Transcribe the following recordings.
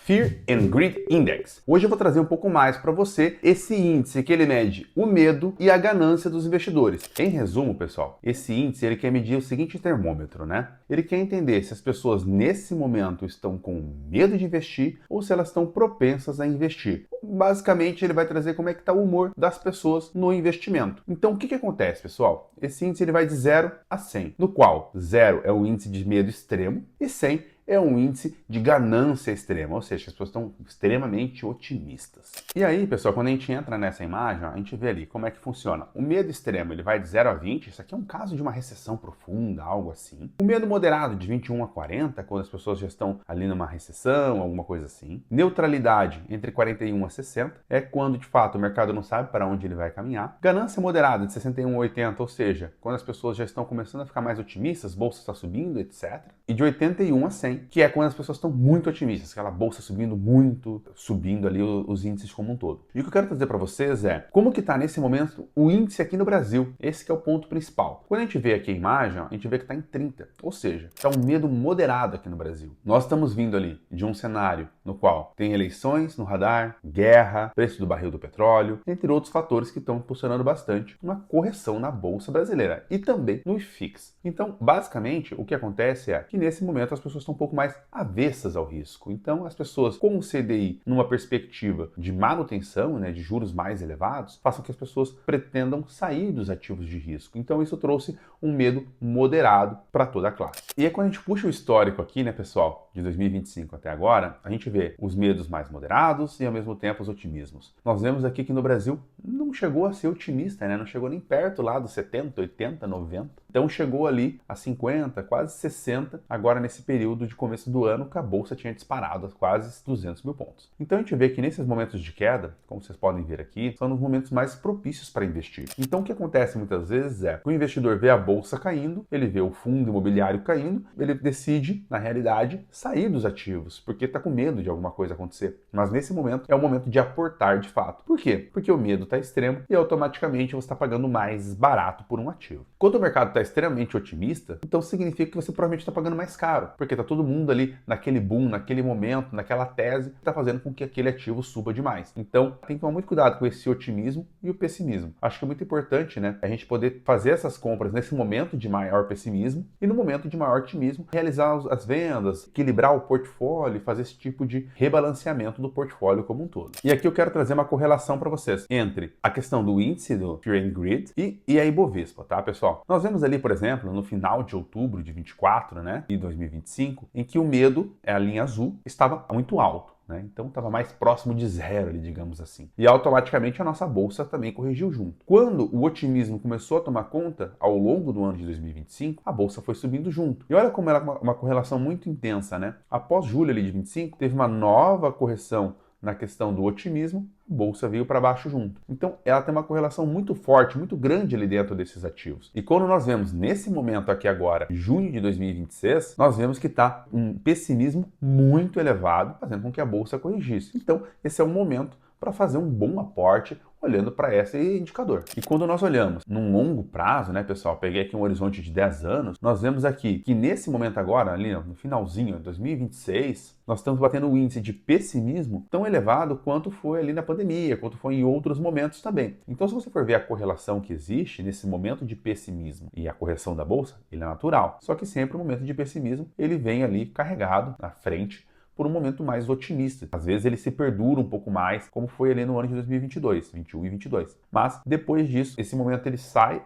Fear and Greed Index. Hoje eu vou trazer um pouco mais para você esse índice que ele mede o medo e a ganância dos investidores. Em resumo, pessoal, esse índice ele quer medir o seguinte termômetro, né? Ele quer entender se as pessoas nesse momento estão com medo de investir ou se elas estão propensas a investir. Basicamente, ele vai trazer como é que está o humor das pessoas no investimento. Então, o que acontece, pessoal? Esse índice ele vai de 0 a 100, no qual 0 é o índice de medo extremo e 100 é um índice de ganância extrema, ou seja, as pessoas estão extremamente otimistas. E aí, pessoal, quando a gente entra nessa imagem, a gente vê ali como é que funciona. O medo extremo, ele vai de 0 a 20, isso aqui é um caso de uma recessão profunda, algo assim. O medo moderado, de 21 a 40, quando as pessoas já estão ali numa recessão, alguma coisa assim. Neutralidade, entre 41 a 60, é quando, de fato, o mercado não sabe para onde ele vai caminhar. Ganância moderada, de 61 a 80, ou seja, quando as pessoas já estão começando a ficar mais otimistas, bolsa está subindo, etc. E de 81 a 100, que é quando as pessoas estão muito otimistas, aquela bolsa subindo muito, subindo ali os índices como um todo. E o que eu quero trazer para vocês é como que está nesse momento o índice aqui no Brasil. Esse que é o ponto principal. Quando a gente vê aqui a imagem, a gente vê que está em 30, ou seja, está um medo moderado aqui no Brasil. Nós estamos vindo ali de um cenário no qual tem eleições no radar, guerra, preço do barril do petróleo, entre outros fatores que estão impulsionando bastante uma correção na bolsa brasileira e também no IFIX. Então, basicamente, o que acontece é que nesse momento as pessoas estão um pouco mais avessas ao risco. Então, as pessoas com o CDI numa perspectiva de manutenção, né, de juros mais elevados, façam que as pessoas pretendam sair dos ativos de risco. Então, isso trouxe um medo moderado para toda a classe. E aí, quando a gente puxa o histórico aqui, né, pessoal, de 2025 até agora, a gente vê os medos mais moderados e, ao mesmo tempo, os otimismos. Nós vemos aqui que no Brasil não chegou a ser otimista, né? Não chegou nem perto lá dos 70, 80, 90. Então, chegou ali a 50, quase 60, agora nesse período de começo do ano que a bolsa tinha disparado a quase 200 mil pontos. Então, a gente vê que nesses momentos de queda, como vocês podem ver aqui, são os momentos mais propícios para investir. Então, o que acontece muitas vezes é que o investidor vê a bolsa caindo, ele vê o fundo imobiliário caindo, ele decide, na realidade, sair dos ativos, porque está com medo de alguma coisa acontecer. Mas nesse momento é o momento de aportar de fato. Por quê? Porque o medo está extremo e automaticamente você está pagando mais barato por um ativo. Quando o mercado está extremamente otimista, então significa que você provavelmente está pagando mais caro, porque está todo mundo ali naquele boom, naquele momento, naquela tese, que está fazendo com que aquele ativo suba demais. Então, tem que tomar muito cuidado com esse otimismo e o pessimismo. Acho que é muito importante, né, a gente poder fazer essas compras nesse momento de maior pessimismo e no momento de maior otimismo, realizar as vendas, equilibrar o portfólio e fazer esse tipo de rebalanceamento do portfólio como um todo. E aqui eu quero trazer uma correlação para vocês entre a questão do índice do Fear and Greed e a Ibovespa, tá, pessoal? Nós vemos ali, por exemplo, no final de outubro de 24, né, e 2025, em que o medo, a linha azul, estava muito alto. Então estava mais próximo de zero ali, digamos assim. E automaticamente a nossa bolsa também corrigiu junto. Quando o otimismo começou a tomar conta ao longo do ano de 2025, a bolsa foi subindo junto. E olha como ela é uma correlação muito intensa, né? Após julho ali de 25, teve uma nova correção na questão do otimismo, a bolsa veio para baixo junto. Então, ela tem uma correlação muito forte, muito grande ali dentro desses ativos. E quando nós vemos nesse momento aqui agora, junho de 2026, nós vemos que está um pessimismo muito elevado, fazendo com que a bolsa corrigisse. Então, esse é um momento para fazer um bom aporte olhando para esse indicador. E quando nós olhamos num longo prazo, né, pessoal, peguei aqui um horizonte de 10 anos, nós vemos aqui que nesse momento agora, ali no finalzinho de 2026, nós estamos batendo um índice de pessimismo tão elevado quanto foi ali na pandemia, quanto foi em outros momentos também. Então, se você for ver a correlação que existe nesse momento de pessimismo e a correção da bolsa, ele é natural. Só que sempre o momento de pessimismo, ele vem ali carregado na frente por um momento mais otimista. Às vezes ele se perdura um pouco mais, como foi ali no ano de 2022, 21 e 22. Mas depois disso, esse momento ele sai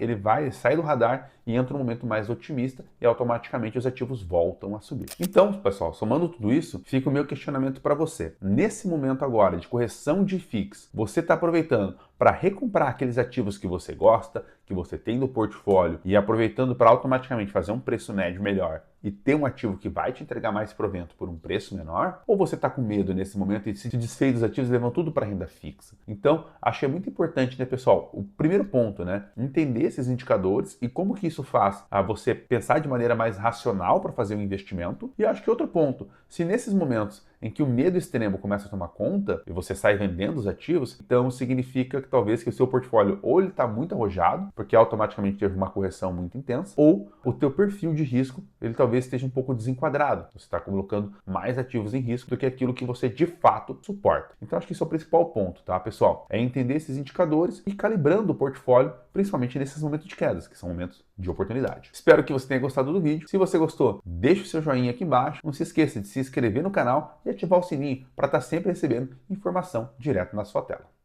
do radar e entra um momento mais otimista e automaticamente os ativos voltam a subir. Então, pessoal, somando tudo isso, fica o meu questionamento para você. Nesse momento agora de correção de FIX, você está aproveitando para recomprar aqueles ativos que você gosta, que você tem no portfólio e aproveitando para automaticamente fazer um preço médio melhor e ter um ativo que vai te entregar mais provento por um preço menor? Ou você está com medo nesse momento e se desfez dos ativos e levando tudo para renda fixa? Então, achei muito importante, né, pessoal? O primeiro ponto, né? Entender esses indicadores e como que isso faz a você pensar de maneira mais racional para fazer um investimento. E acho que outro ponto, se nesses momentos em que o medo extremo começa a tomar conta e você sai vendendo os ativos, então significa que talvez que o seu portfólio ou ele está muito arrojado, porque automaticamente teve uma correção muito intensa, ou o teu perfil de risco ele talvez esteja um pouco desenquadrado. Você está colocando mais ativos em risco do que aquilo que você de fato suporta. Então acho que esse é o principal ponto, tá, pessoal? É entender esses indicadores e calibrando o portfólio, principalmente nesses momentos de quedas, que são momentos de oportunidade. Espero que você tenha gostado do vídeo. Se você gostou, deixa o seu joinha aqui embaixo. Não se esqueça de se inscrever no canal e ativar o sininho para estar sempre recebendo informação direto na sua tela.